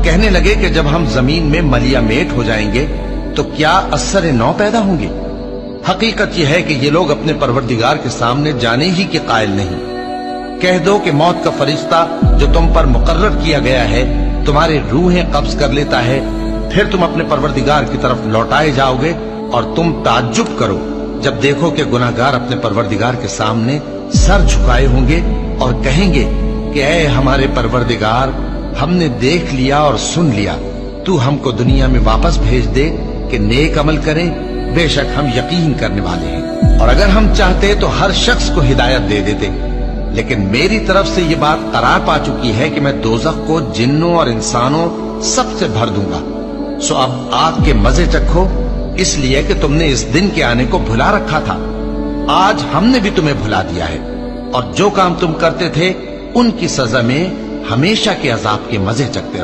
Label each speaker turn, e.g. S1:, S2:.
S1: کہنے لگے کہ جب ہم زمین میں ملیا میٹ ہو جائیں گے تو کیا اثر نو پیدا ہوں گے؟ حقیقت یہ ہے کہ یہ لوگ اپنے پروردگار کے سامنے جانے ہی کے قائل نہیں۔ کہہ دو کہ موت کا فرشتہ جو تم پر مقرر کیا گیا ہے تمہاری روحیں قبض کر لیتا ہے، پھر تم اپنے پروردگار کی طرف لوٹائے جاؤ گے، اور تم تعجب کرو جب دیکھو کہ گناہگار اپنے پروردگار کے سامنے سر جھکائے ہوں گے اور کہیں گے کہ اے ہمارے پروردگار، ہم نے دیکھ لیا اور سن لیا، تو ہم کو دنیا میں واپس بھیج دے کہ نیک عمل کریں، بے شک ہم یقین کرنے والے ہیں۔ اور اگر ہم چاہتے تو ہر شخص کو ہدایت دے دیتے، لیکن میری طرف سے یہ بات قرار پا چکی ہے کہ میں دوزخ کو جنوں اور انسانوں سب سے بھر دوں گا، سو اب آگ کے مزے چکھو، اس لیے کہ تم نے اس دن کے آنے کو بھلا رکھا تھا۔ آج ہم نے بھی تمہیں بھلا دیا ہے، اور جو کام تم کرتے تھے ان کی سزا میں ہمیشہ کے عذاب کے مزے چکھتے رہو۔